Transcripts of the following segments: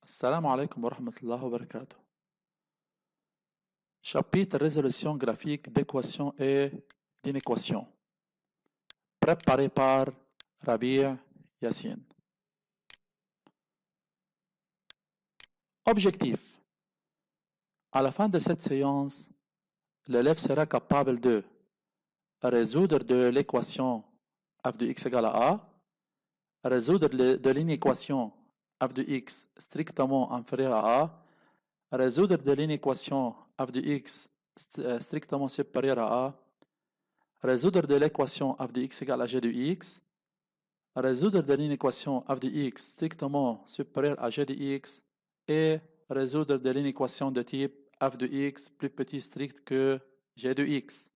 السلام عليكم ورحمة الله وبركاته. Chapitre résolution graphique d'équations et d'inéquations. Préparé par Rabia Yassine. Objectif. À la fin de cette séance, l'élève sera capable de résoudre de l'équation f de x égale à a, résoudre de l'inéquation f de x strictement inférieur à a, résoudre de l'inéquation f de x strictement supérieur à a, résoudre de l'équation f de x égale à g de x, résoudre de l'inéquation f de x strictement supérieur à g de x et résoudre de l'inéquation de type f de x plus petit strict que g de x.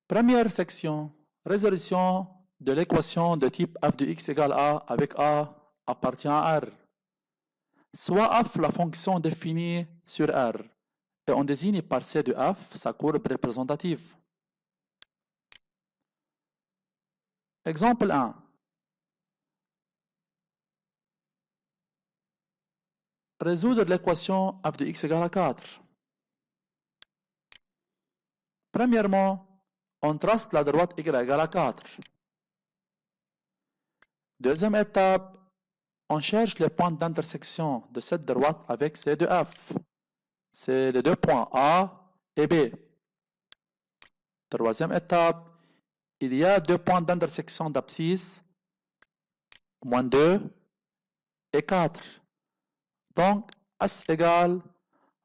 Première section, résolution de l'équation de type f de x égale a avec a appartient à R. Soit f la fonction définie sur R et on désigne par C de f sa courbe représentative. Exemple 1. Résoudre l'équation f de x égale à 4. Premièrement, on trace la droite y égale à 4. Deuxième étape, on cherche les points d'intersection de cette droite avec C de f. C'est les deux points A et B. Troisième étape, il y a deux points d'intersection d'abscisse, moins 2 et 4. Donc, S égale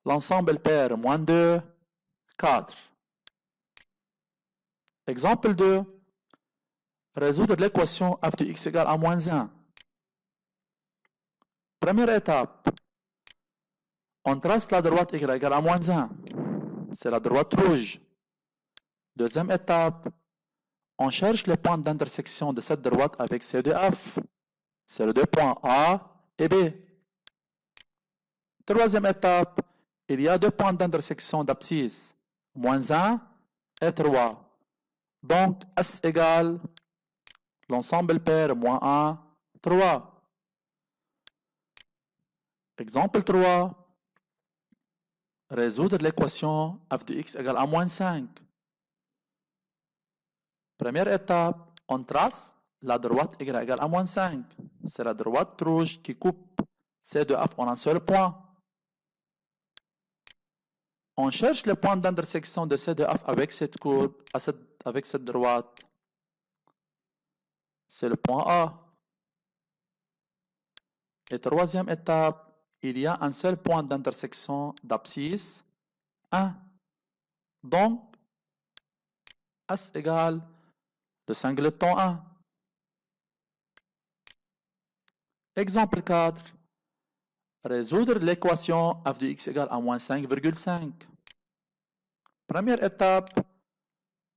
l'ensemble pair moins 2, 4. Exemple 2. Résoudre l'équation f de x égale à moins 1. Première étape. On trace la droite y égale à moins 1. C'est la droite rouge. Deuxième étape. On cherche les points d'intersection de cette droite avec C de f. C'est les deux points A et B. Troisième étape. Il y a deux points d'intersection d'abscisse. Moins 1 et 3. Donc, S égale l'ensemble pair moins 1, 3. Exemple 3. Résoudre l'équation f de x égale à moins 5. Première étape, on trace la droite y égale à moins 5. C'est la droite rouge qui coupe C de f en un seul point. On cherche le point d'intersection de C de f avec cette courbe, avec cette droite. C'est le point A. Et troisième étape, il y a un seul point d'intersection d'abscisse, 1. Donc, S égale le singleton 1. Exemple 4. Résoudre l'équation f de x égale à moins 5,5. Première étape,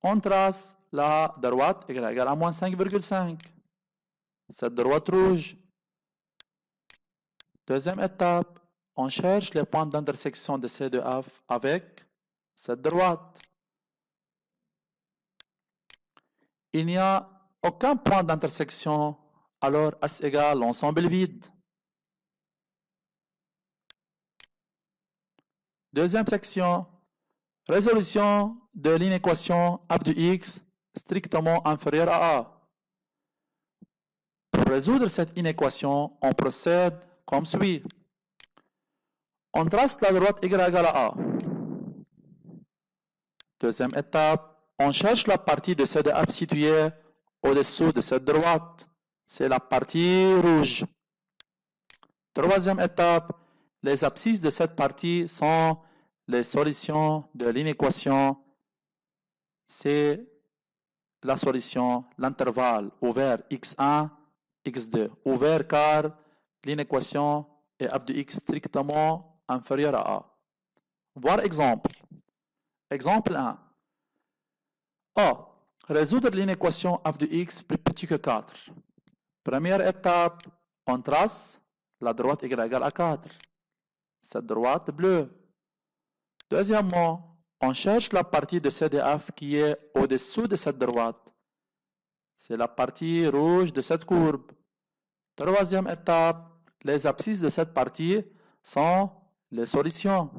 on trace la droite y égale à moins 5,5. Cette droite rouge. Deuxième étape, on cherche les points d'intersection de C de f avec cette droite. Il n'y a aucun point d'intersection, alors S égale l'ensemble vide. Deuxième section, résolution de l'inéquation f de x strictement inférieure à a. Pour résoudre cette inéquation, on procède comme suit. On trace la droite y égale à a. Deuxième étape, on cherche la partie de C de f située au-dessous de cette droite. C'est la partie rouge. Troisième étape, les abscisses de cette partie sont les solutions de l'inéquation. C'est la solution, l'intervalle ouvert x1, x2. Ouvert car l'inéquation est f de x strictement inférieure à a. Voir exemple. Exemple 1. A. Résoudre l'inéquation f de x plus petit que 4. Première étape, on trace la droite y égale à 4. Cette droite bleue. Deuxièmement, on cherche la partie de C de f qui est au-dessous de cette droite. C'est la partie rouge de cette courbe. Troisième étape, les abscisses de cette partie sont les solutions.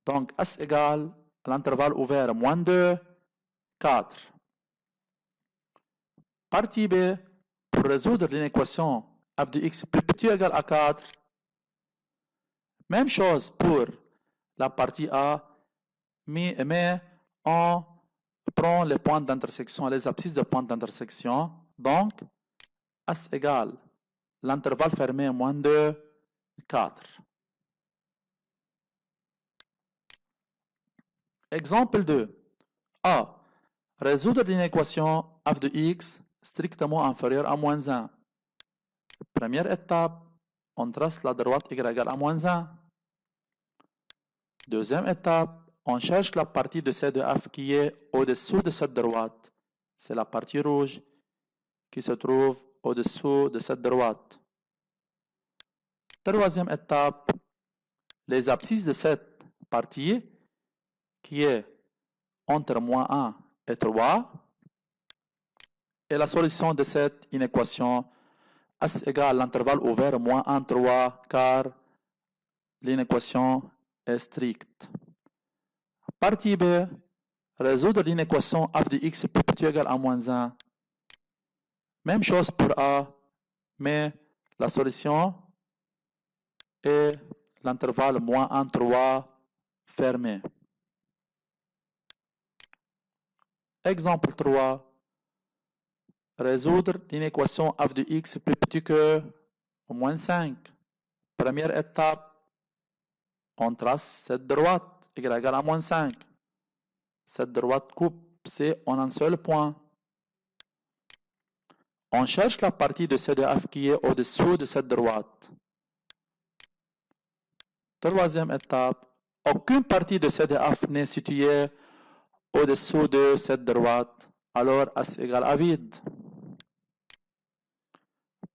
Donc, S égale l'intervalle ouvert moins 2, 4. Partie B, pour résoudre l'inéquation f de x plus petit ou égal à 4, même chose pour la partie A, mais on prend les points d'intersection, les abscisses de points d'intersection. Donc, S égale l'intervalle fermé moins 2, 4. Exemple 2. A. Résoudre l'inéquation f de x strictement inférieure à moins 1. Première étape, on trace la droite y égale à moins 1. Deuxième étape, on cherche la partie de C de f qui est au-dessous de cette droite. C'est la partie rouge qui se trouve au-dessous de cette droite. Troisième étape, les abscisses de cette partie qui est entre moins 1 et 3 et la solution de cette inéquation S égale l'intervalle ouvert moins 1, 3 car l'inéquation est stricte. Partie B, résoudre l'inéquation f de x plus petit ou égal à moins 1. Même chose pour A, mais la solution est l'intervalle moins 1, 3 fermé. Exemple 3. Résoudre l'inéquation f de x plus petit que moins 5. Première étape, on trace cette droite y égale à moins 5. Cette droite coupe C en un seul point. On cherche la partie de C de f qui est au-dessous de cette droite. Troisième étape, aucune partie de C de f n'est située au-dessous de cette droite. Alors S égale à vide.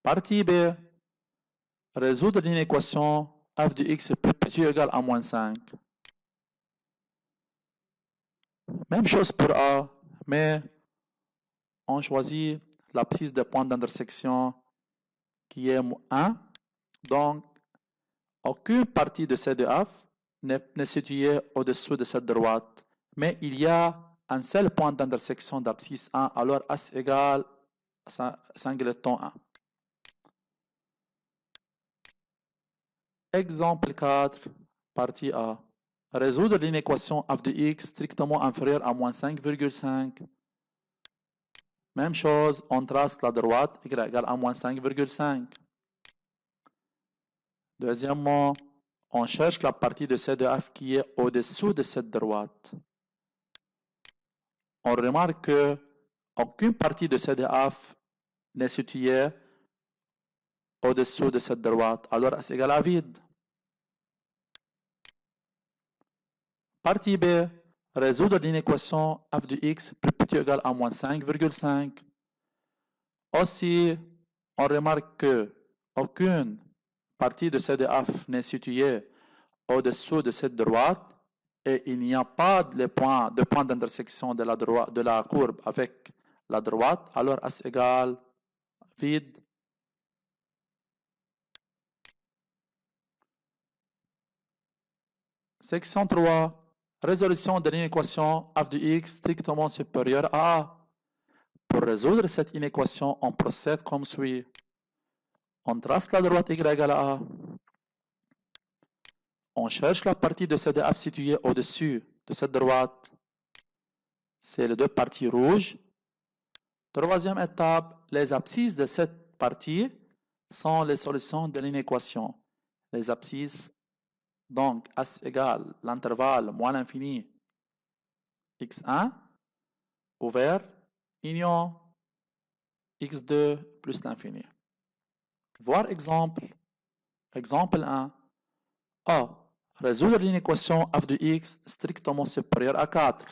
Partie B, résoudre l'inéquation f de x plus petit ou égal à moins 5. Même chose pour A, mais on choisit l'abscisse de point d'intersection qui est 1. Donc, aucune partie de C de f n'est située au-dessous de cette droite. Mais il y a un seul point d'intersection d'abscisse 1, alors S égale singleton 1. Exemple 4, partie A. Résoudre l'inéquation f de x strictement inférieure à moins 5,5. Même chose, on trace la droite y égale à moins 5,5. Deuxièmement, on cherche la partie de C de f qui est au-dessous de cette droite. On remarque que aucune partie de C de f n'est située au-dessous de cette droite. Alors, S égale à vide. Partie B, résoudre l'inéquation f de x plus petit ou égal à moins 5,5. Aussi, on remarque que aucune partie de C de f n'est située au-dessous de cette droite et il n'y a pas de point d'intersection de la courbe avec la droite, alors S égale vide. Section 3. Résolution de l'inéquation f de x strictement supérieure à A. Pour résoudre cette inéquation, on procède comme suit. On trace la droite y égale à A. On cherche la partie de C de f située au-dessus de cette droite. C'est les deux parties rouges. Troisième étape, les abscisses de cette partie sont les solutions de l'inéquation. Les abscisses, donc S égale l'intervalle moins l'infini x1 ouvert union x2 plus l'infini. Voir exemple. Exemple 1. A. Résoudre l'inéquation f de x strictement supérieure à 4.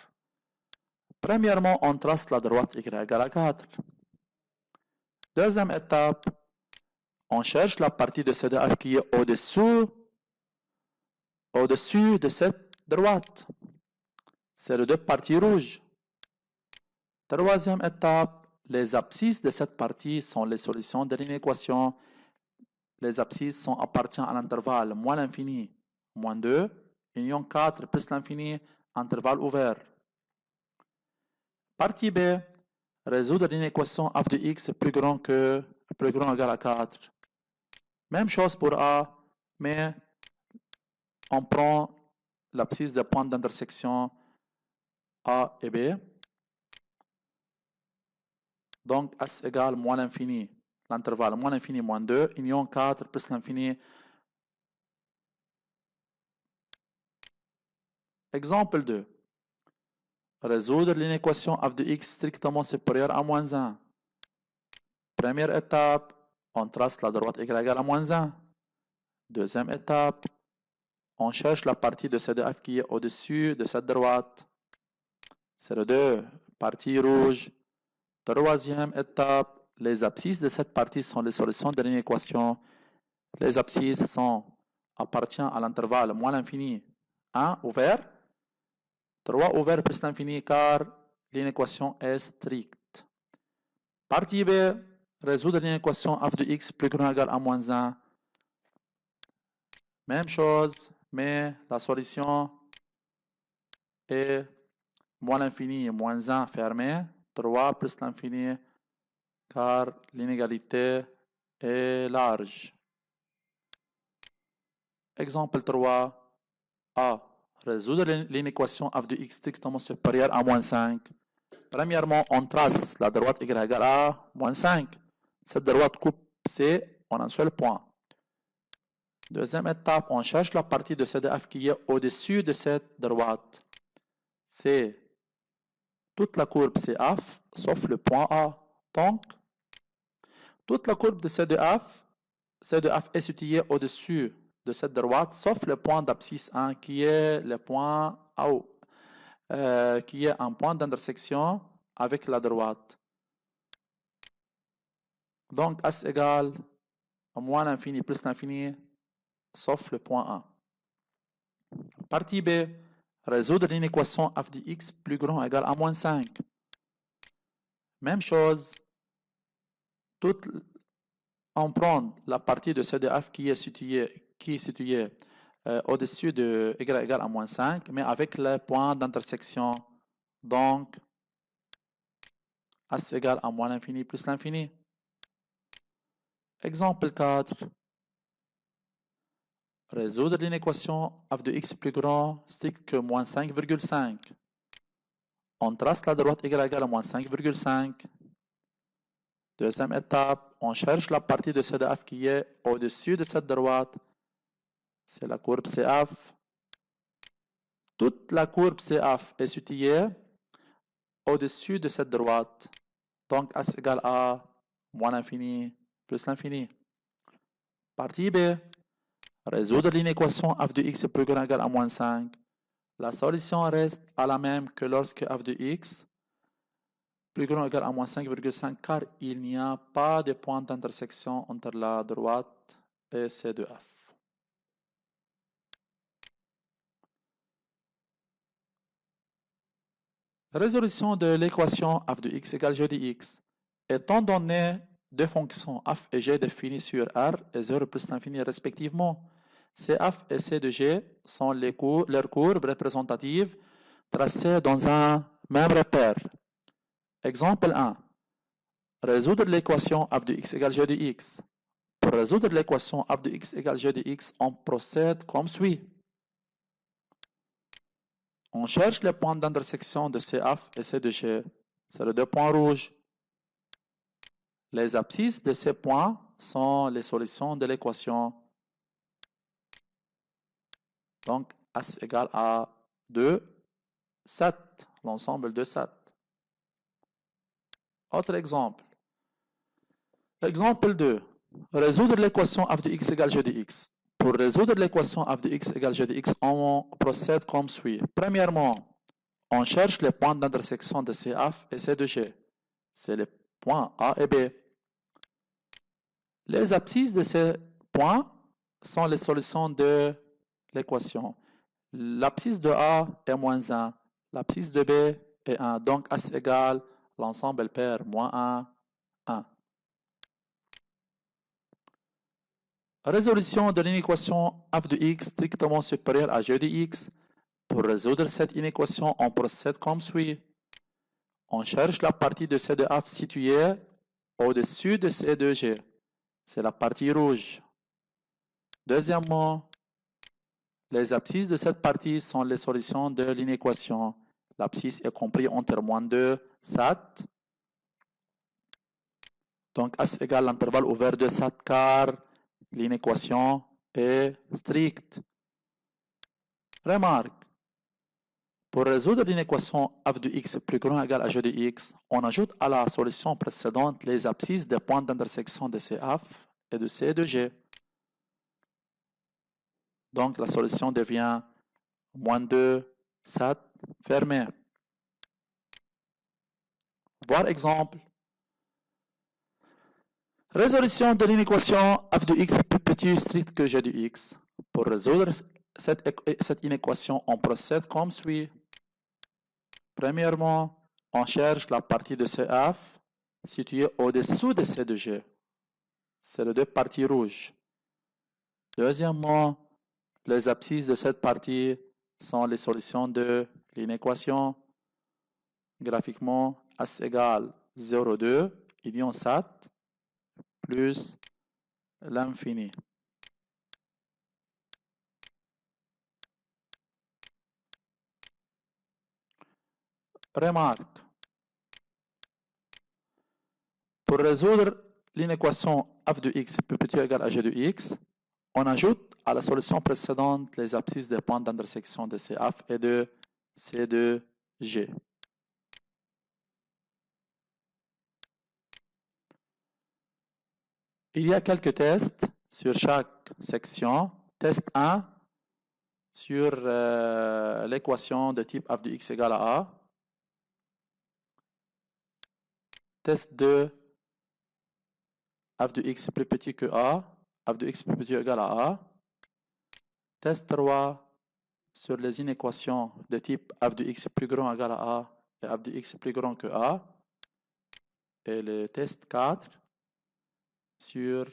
Premièrement, on trace la droite y égale à 4. Deuxième étape, on cherche la partie de C de f qui est au-dessus de cette droite. C'est les deux parties rouges. Troisième étape, les abscisses de cette partie sont les solutions de l'inéquation. Les abscisses appartiennent à l'intervalle moins l'infini, moins 2, union 4 plus l'infini, intervalle ouvert. Partie B, résoudre l'inéquation f de x plus grand ou égal à 4. Même chose pour A, mais on prend l'abscisse des points d'intersection A et B. Donc, S égale moins l'infini, l'intervalle moins l'infini moins 2, union 4 plus l'infini. Exemple 2. Résoudre l'inéquation f de x strictement supérieure à moins 1. Première étape, on trace la droite y égale à moins 1. Deuxième étape, on cherche la partie de C de f qui est au-dessus de cette droite. C'est le 2, partie rouge. Troisième étape, les abscisses de cette partie sont les solutions de l'inéquation. Les abscisses appartiennent à l'intervalle moins l'infini 1 ouvert, 3 ouvert plus l'infini car l'inéquation est stricte. Partie B, résoudre l'inéquation f de x plus grand ou égal à moins 1. Même chose, mais la solution est moins l'infini moins 1 fermé, 3 plus l'infini car l'inégalité est large. Exemple 3, A. Résoudre l'inéquation f de x strictement supérieure à moins 5. Premièrement, on trace la droite y égale à moins 5. Cette droite coupe C en un seul point. Deuxième étape, on cherche la partie de C de f qui est au-dessus de cette droite. C'est toute la courbe CF, sauf le point A. Donc, toute la courbe de C de f est située au-dessus de cette droite, sauf le point d'abscisse 1 qui est le point AO, qui est un point d'intersection avec la droite. Donc, S égale à moins l'infini plus l'infini, sauf le point 1. Partie B, résoudre l'inéquation f de x plus grand ou égal à moins 5. Même chose, on prend la partie de C de f qui est située au-dessus de y égale à moins 5, mais avec le point d'intersection. Donc, S égale à moins l'infini plus l'infini. Exemple 4. Résoudre l'inéquation f de x plus grand strict que moins 5,5. On trace la droite y égale à moins 5,5. Deuxième étape, on cherche la partie de C de f qui est au-dessus de cette droite. C'est la courbe CF. Toute la courbe CF est située au-dessus de cette droite. Donc, S égale à moins l'infini plus l'infini. Partie B. Résoudre l'inéquation f de x plus grand ou égal à moins 5. La solution reste à la même que lorsque f de x plus grand ou égal à moins 5,5 car il n'y a pas de point d'intersection entre la droite et C de f. Résolution de l'équation f de x égale g de x. Étant donné deux fonctions f et g définies sur R et 0 plus l'infini respectivement, CF et C de G sont leurs courbes représentatives tracées dans un même repère. Exemple 1. Résoudre l'équation f de x égale g de x. Pour résoudre l'équation f de x égale g de x, on procède comme suit. On cherche les points d'intersection de CF et C de G. C'est les deux points rouges. Les abscisses de ces points sont les solutions de l'équation. Donc, S égale à 2, 7, l'ensemble de 7. Autre exemple. Exemple 2. Résoudre l'équation f de x égale g de x. Pour résoudre l'équation f de x égale g de x, on procède comme suit. Premièrement, on cherche les points d'intersection de CF et C de G. C'est les points A et B. Les abscisses de ces points sont les solutions de l'équation. L'abscisse de A est moins 1. L'abscisse de B est 1. Donc, S égale l'ensemble pair moins 1, 1. Résolution de l'inéquation f de x strictement supérieure à g de x. Pour résoudre cette inéquation, on procède comme suit. On cherche la partie de c de f située au-dessus de c de g. C'est la partie rouge. Deuxièmement, les abscisses de cette partie sont les solutions de l'inéquation. L'abscisse est compris entre moins 2, sat. Donc, S égale l'intervalle ouvert de sat car l'inéquation est stricte. Remarque, pour résoudre l'inéquation f de x plus grand ou égal à g de x, on ajoute à la solution précédente les abscisses des points d'intersection de CF et de C de G. Donc, la solution devient moins 2, sat, fermé. Voir exemple. Résolution de l'inéquation f de x plus petit ou strict que g de x. Pour résoudre cette inéquation, on procède comme suit. Premièrement, on cherche la partie de CF située au-dessous de C de G. C'est les deux parties rouges. Deuxièmement, les abscisses de cette partie sont les solutions de l'inéquation. Graphiquement, S égale 0,2, union sat, plus l'infini. Remarque. Pour résoudre l'inéquation f de x plus petit ou égal à g de x, on ajoute à la solution précédente les abscisses des points d'intersection de CF et de C de G. Il y a quelques tests sur chaque section. Test 1 sur l'équation de type f de x égale à a. Test 2, f de x plus petit que a, f de x plus petit ou égal à a. Test 3 sur les inéquations de type f de x plus grand ou égal à a et f de x plus grand que a. Et le test 4 sur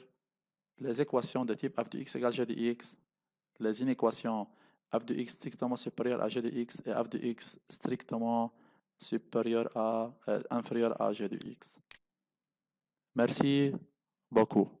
les équations de type f de x égale g de x, les inéquations f de x strictement supérieur à g de x et f de x strictement inférieur à g de x. Merci beaucoup.